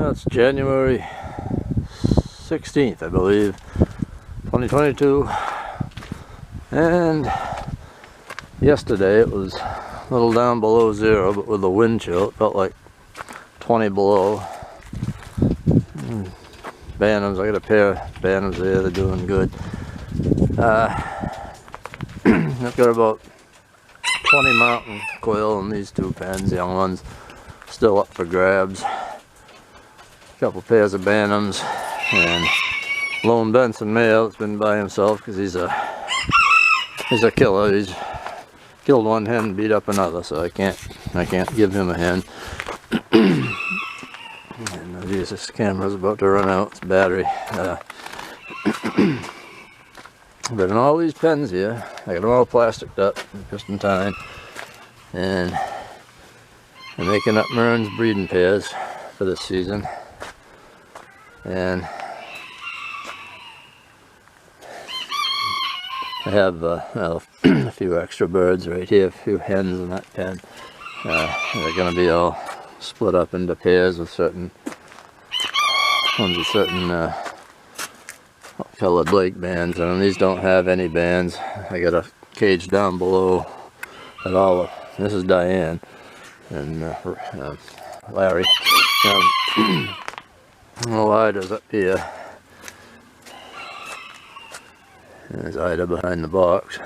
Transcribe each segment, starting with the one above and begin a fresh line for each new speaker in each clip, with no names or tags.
Well, it's January 16th, I believe, 2022, and yesterday it was a little down below zero, but with the wind chill it felt like 20 below. Bantams, I got a pair of bantams there, they're doing good. I've got about 20 mountain quail in these two pens, young ones, still up for grabs. A couple pairs of bantams, and Lone Benson male that's been by himself because he's a killer. He's killed one hen, beat up another, so I can't give him a hen. And this camera's about to run out, it's battery. But in all these pens here, I got them all plasticed up just in time, and I'm making up Mearns breeding pairs for this season. And I have well, a few extra birds right here, a few hens in that pen. They're going to be all split up into pairs with certain ones with certain colored Blake bands, and these don't have any bands. I got a cage down below at all. This is Diane and Larry. Ida's up here. There's Ida behind the box.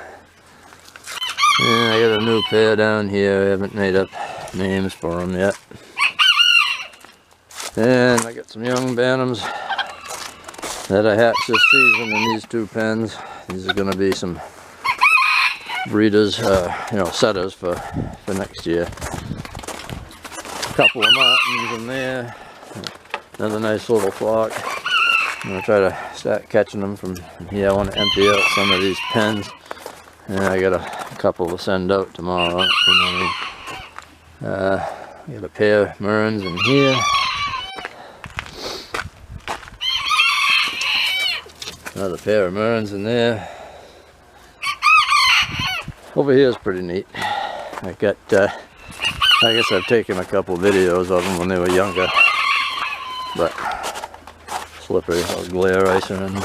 And I got a new pair down here. I haven't made up names for them yet. And I got some young bantams that I hatched this season in these two pens. These are going to be some breeders, setters for next year. A couple of martins in there. Another nice little flock. I'm going to try to start catching them from here. I want to empty out some of these pens. And I got a couple to send out tomorrow. I got a pair of Mearns in here. Another pair of Mearns in there. Over here is pretty neat. I guess I've taken a couple videos of them when they were younger. But slippery, all glare icing in them.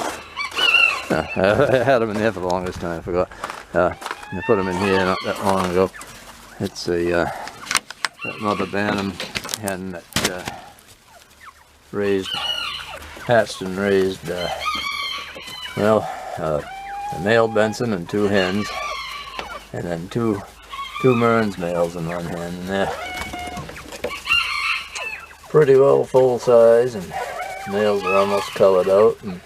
I had them in there for the longest time, I forgot. I put them in here not that long ago. It's a mother bantam hen that hatched and raised, a male Benson and two hens, and then two Mearns males and one hen, and they're pretty well full size, and males are almost colored out, and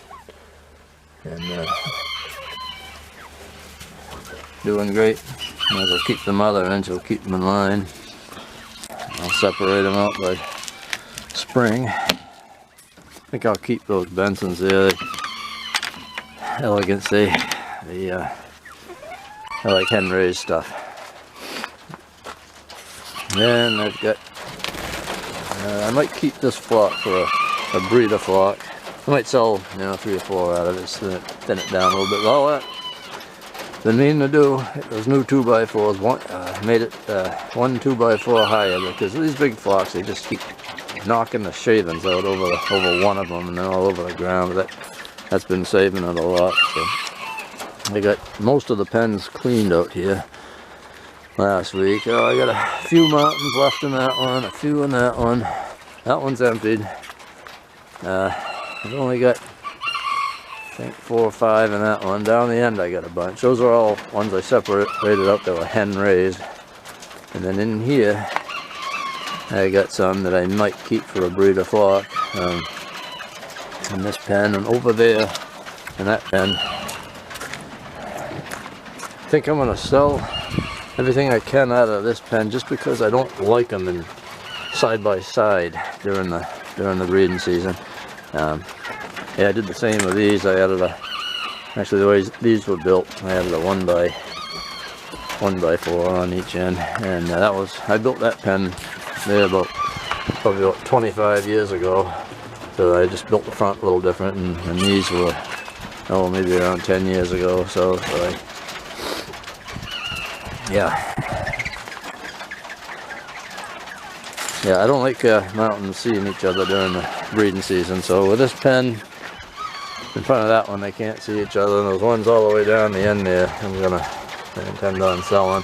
doing great. As I keep the mother in, she'll keep them in line. I'll separate them out by spring. I think I'll keep those Bensons there. Elegance, I like hen raised stuff. Then I've got, I might keep this flock for a breeder flock. I might sell, 3 or 4 out of it, so thin it down a little bit. All that been meaning to do, those new 2x4s, made it one 2x4 higher, because these big flocks, they just keep knocking the shavings out over one of them and then all over the ground. That's been saving it a lot. So I got most of the pens cleaned out here last week. I got a few mountains left in that one, a few in that one. That one's emptied. I've only got, I think, 4 or 5 in that one. Down the end I got a bunch. Those are all ones I separated out that were hen raised. And then in here I got some that I might keep for a breeder flock. In this pen, and over there in that pen, I think I'm going to sell everything I can out of this pen, just because I don't like them in side by side during the breeding season. I did the same with these. I added actually the way these were built, I added a 1x4 on each end, and I built that pen there probably about 25 years ago. So I just built the front a little different, and these were, maybe around 10 years ago. So yeah, I don't like mountains seeing each other during the breeding season. So with this pen in front of that one, they can't see each other. And those ones all the way down the end there, I intend on selling.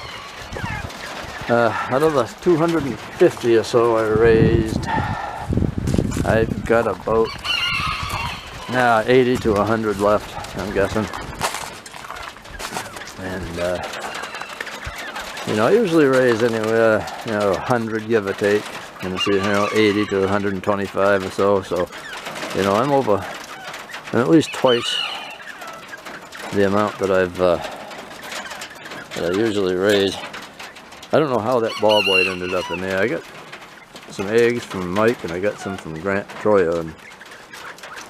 Out of the 250 or so I raised, I've got about 80 to 100 left, I'm guessing. And you know, I usually raise anywhere, 100 give or take, and see, 80 to 125 or so. So, I'm at least twice the amount that I usually raise. I don't know how that bob white ended up in there. I got some eggs from Mike, and I got some from Grant Troya, and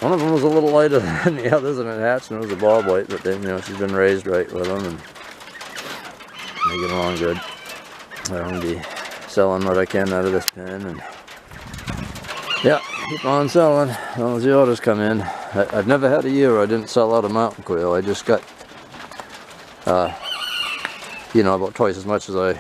one of them was a little lighter than the others, and it hatched, and it was a bob white, but then, she's been raised right with them, and they get along good. I'm going to be selling what I can out of this pen, and yeah, keep on selling as long as the orders come in. I've never had a year where I didn't sell out of mountain quail. I just got, about twice as much as I